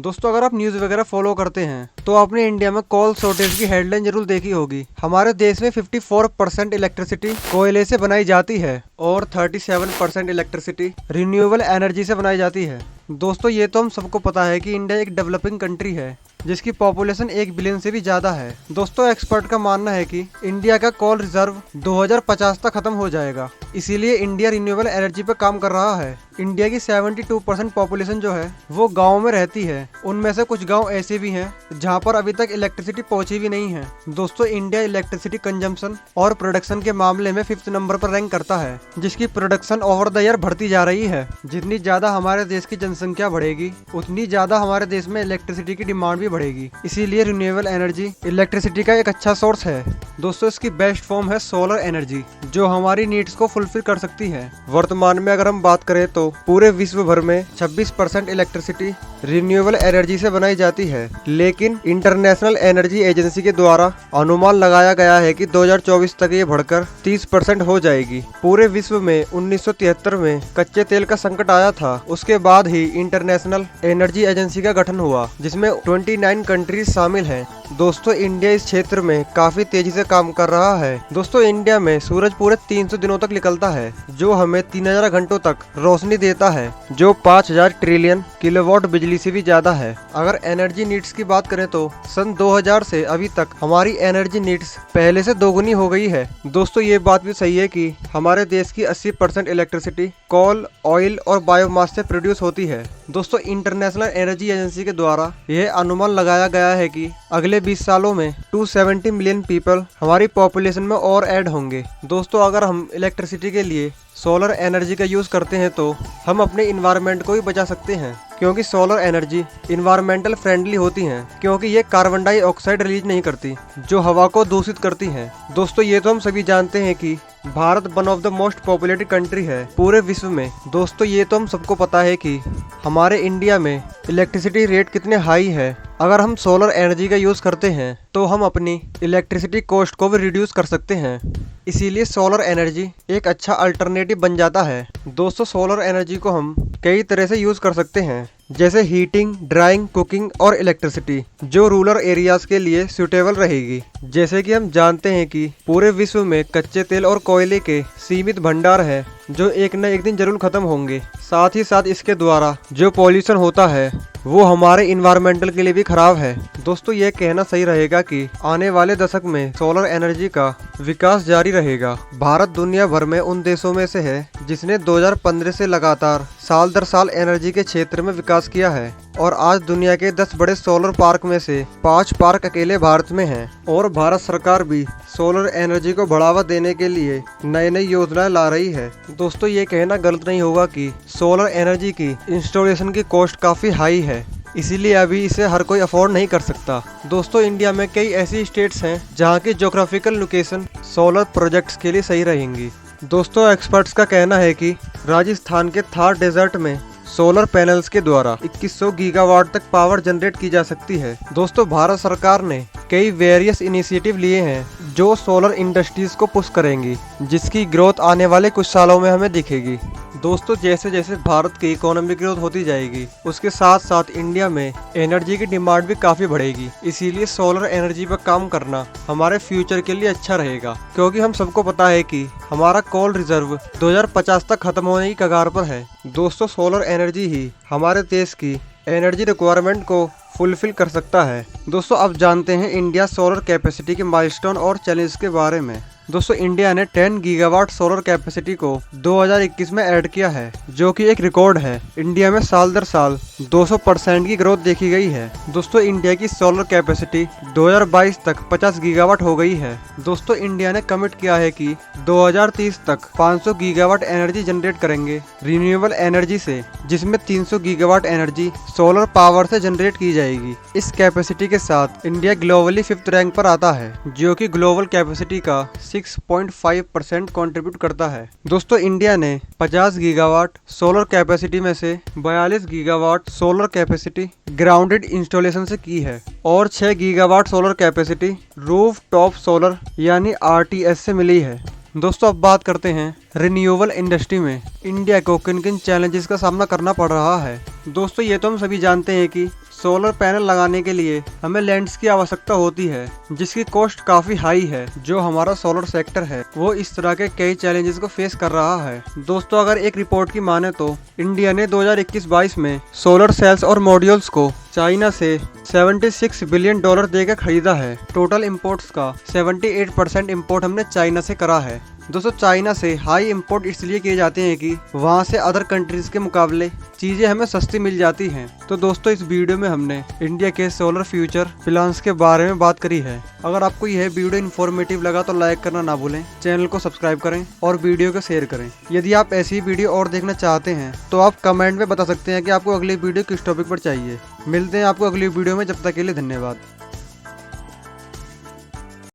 दोस्तों अगर आप न्यूज़ वगैरह फॉलो करते हैं तो आपने इंडिया में कोल शॉर्टेज की हेडलाइन जरूर देखी होगी। हमारे देश में 54% इलेक्ट्रिसिटी कोयले से बनाई जाती है और 37% इलेक्ट्रिसिटी रिन्यूएबल एनर्जी से बनाई जाती है। दोस्तों ये तो हम सबको पता है कि इंडिया एक डेवलपिंग कंट्री है जिसकी पॉपुलेशन 1 बिलियन से भी ज्यादा है। दोस्तों एक्सपर्ट का मानना है कि इंडिया का कोल रिजर्व 2050 तक खत्म हो जाएगा, इसीलिए इंडिया रिन्यूएबल एनर्जी पर काम कर रहा है। इंडिया की 72% पॉपुलेशन जो है वो गाँव में रहती है। उनमें से कुछ गाँव ऐसे भी हैं जहाँ पर अभी तक इलेक्ट्रिसिटी पहुंची भी नहीं है। दोस्तों इंडिया इलेक्ट्रिसिटी कंजम्पशन और प्रोडक्शन के मामले में 5th नंबर पर रैंक करता है, जिसकी प्रोडक्शन ओवर द ईयर बढ़ती जा रही है। जितनी ज्यादा हमारे देश की जनसंख्या बढ़ेगी उतनी ज्यादा हमारे देश में इलेक्ट्रिसिटी की डिमांड भी बढ़ेगी, इसीलिए रिन्यूएबल एनर्जी इलेक्ट्रिसिटी का एक अच्छा सोर्स है। दोस्तों इसकी बेस्ट फॉर्म है सोलर एनर्जी, जो हमारी नीड्स को फुलफिल कर सकती है। वर्तमान में अगर हम बात करें तो पूरे विश्व भर में 26% इलेक्ट्रिसिटी रिन्यूएबल एनर्जी से बनाई जाती है, लेकिन इंटरनेशनल एनर्जी एजेंसी के द्वारा अनुमान लगाया गया है कि 2024 तक ये बढ़कर 30% हो जाएगी। पूरे विश्व में 1973 में कच्चे तेल का संकट आया था, उसके बाद ही इंटरनेशनल एनर्जी एजेंसी का गठन हुआ, जिसमें 29 कंट्रीज शामिल हैं। दोस्तों इंडिया इस क्षेत्र में काफी तेजी से काम कर रहा है। दोस्तों इंडिया में सूरज पूरे 300 दिनों तक निकलता है, जो हमें 3000 घंटों तक रोशनी देता है, जो 5000 ट्रिलियन किलोवाट बिजली से भी ज्यादा है। अगर एनर्जी नीड्स की बात करें तो सन 2000 से अभी तक हमारी एनर्जी नीड्स पहले से दोगुनी हो गई है। दोस्तों ये बात भी सही है कि हमारे देश की 80% इलेक्ट्रिसिटी कोल, ऑयल और बायोमास से प्रोड्यूस होती है। दोस्तों इंटरनेशनल एनर्जी एजेंसी के द्वारा यह अनुमान लगाया गया है कि अगले 20 सालों में 270 मिलियन पीपल हमारी पॉपुलेशन में और ऐड होंगे। दोस्तों अगर हम इलेक्ट्रिसिटी के लिए सोलर एनर्जी का यूज करते हैं तो हम अपने इन्वायरमेंट को भी बचा सकते हैं, क्योंकि सोलर एनर्जी इन्वायरमेंटल फ्रेंडली होती हैं, क्योंकि ये कार्बन डाइऑक्साइड रिलीज नहीं करती जो हवा को दूषित करती हैं। दोस्तों ये तो हम सभी जानते हैं कि Bharat one of the most populated country है पूरे विश्व में। दोस्तों ये तो हम सबको पता है कि हमारे इंडिया में इलेक्ट्रिसिटी रेट कितने हाई है। अगर हम सोलर एनर्जी का यूज करते हैं तो हम अपनी इलेक्ट्रिसिटी कॉस्ट को भी रिड्यूस कर सकते हैं, इसीलिए सोलर एनर्जी एक अच्छा अल्टरनेटिव बन जाता है। दोस्तों सोलर एनर्जी को हम कई तरह से यूज कर सकते हैं, जैसे हीटिंग, ड्राइंग, कुकिंग और इलेक्ट्रिसिटी, जो रूरल एरियाज के लिए सूटेबल रहेगी। जैसे कि हम जानते हैं कि पूरे विश्व में कच्चे तेल और कोयले के सीमित भंडार है, जो एक न एक दिन जरूर खत्म होंगे। साथ ही साथ इसके द्वारा जो पॉल्यूशन होता है वो हमारे इन्वायरमेंटल के लिए भी खराब है। दोस्तों ये कहना सही रहेगा कि आने वाले दशक में सोलर एनर्जी का विकास जारी रहेगा। भारत दुनिया भर में उन देशों में से है जिसने 2015 से लगातार साल दर साल एनर्जी के क्षेत्र में विकास किया है, और आज दुनिया के 10 बड़े सोलर पार्क में से 5 पार्क अकेले भारत में हैं। और भारत सरकार भी सोलर एनर्जी को बढ़ावा देने के लिए नई नई योजनाएं ला रही है। दोस्तों ये कहना गलत नहीं होगा कि सोलर एनर्जी की इंस्टॉलेशन की कॉस्ट काफी हाई है, इसीलिए अभी इसे हर कोई अफोर्ड नहीं कर सकता। दोस्तों इंडिया में कई ऐसी स्टेट्स हैं जहां की ज्योग्राफिकल लोकेशन सोलर प्रोजेक्ट्स के लिए सही रहेंगी। दोस्तों एक्सपर्ट्स का कहना है कि राजस्थान के थार डेजर्ट में सोलर पैनल्स के द्वारा 2100 गीगावाट तक पावर जनरेट की जा सकती है। दोस्तों भारत सरकार ने कई वेरियस इनिशिएटिव लिए हैं जो सोलर इंडस्ट्रीज को पुश करेंगी, जिसकी ग्रोथ आने वाले कुछ सालों में हमें दिखेगी। दोस्तों जैसे जैसे भारत की इकोनॉमिक ग्रोथ होती जाएगी, उसके साथ साथ इंडिया में एनर्जी की डिमांड भी काफी बढ़ेगी, इसीलिए सोलर एनर्जी पर काम करना हमारे फ्यूचर के लिए अच्छा रहेगा, क्योंकि हम सबको पता है कि हमारा कोल रिजर्व 2050 तक खत्म होने की कगार पर है। दोस्तों सोलर एनर्जी ही हमारे देश की एनर्जी रिक्वायरमेंट को फुलफिल कर सकता है। दोस्तों अब जानते हैं इंडिया सोलर कैपेसिटी के माइलस्टोन और चैलेंज के बारे में। दोस्तों इंडिया ने 10 गीगावाट सोलर कैपेसिटी को 2021 में ऐड किया है, जो कि एक रिकॉर्ड है। इंडिया में साल दर साल 200% की ग्रोथ देखी गई है। दोस्तों इंडिया की सोलर कैपेसिटी 2022 तक 50 गीगावाट हो गई है। दोस्तों इंडिया ने कमिट किया है कि 2030 तक 500 गीगावाट एनर्जी जनरेट करेंगे रिन्यूएबल एनर्जी से, जिसमें 300 गीगावाट एनर्जी सोलर पावर से जनरेट की जाएगी। इस कैपेसिटी के साथ इंडिया ग्लोबली 5th रैंक पर आता है, जो कि ग्लोबल कैपेसिटी का 6.5% कंट्रीब्यूट करता है। दोस्तों इंडिया ने 50 गीगावाट सोलर कैपेसिटी में से 42 gigawatt solar capacity grounded installation से की है, और 6 gigawatt solar capacity roof top solar यानी RTS से मिली है। दोस्तों अब बात करते हैं रिन्यूएबल इंडस्ट्री में इंडिया को किन किन चैलेंजेस का सामना करना पड़ रहा है। दोस्तों ये तो हम सभी जानते हैं कि सोलर पैनल लगाने के लिए हमें लैंड्स की आवश्यकता होती है, जिसकी कॉस्ट काफी हाई है। जो हमारा सोलर सेक्टर है वो इस तरह के कई चैलेंजेस को फेस कर रहा है। दोस्तों अगर एक रिपोर्ट की माने तो इंडिया ने 2021-22 में सोलर सेल्स और मॉड्यूल्स को चाइना से $76 बिलियन देकर खरीदा है। टोटल इंपोर्ट्स का 78% इंपोर्ट हमने चाइना से करा है। दोस्तों चाइना से हाई इंपोर्ट इसलिए किए जाते हैं कि वहाँ से अदर कंट्रीज के मुकाबले चीजें हमें सस्ती मिल जाती हैं। तो दोस्तों इस वीडियो में हमने इंडिया के सोलर फ्यूचर प्लान्स के बारे में बात करी है। अगर आपको यह वीडियो इन्फॉर्मेटिव लगा तो लाइक करना ना भूलें, चैनल को सब्सक्राइब करें और वीडियो को शेयर करें। यदि आप ऐसी ही वीडियो और देखना चाहते हैं तो आप कमेंट में बता सकते हैं कि आपको अगली वीडियो किस टॉपिक पर चाहिए। मिलते हैं आपको अगली वीडियो में, जब तक के लिए धन्यवाद।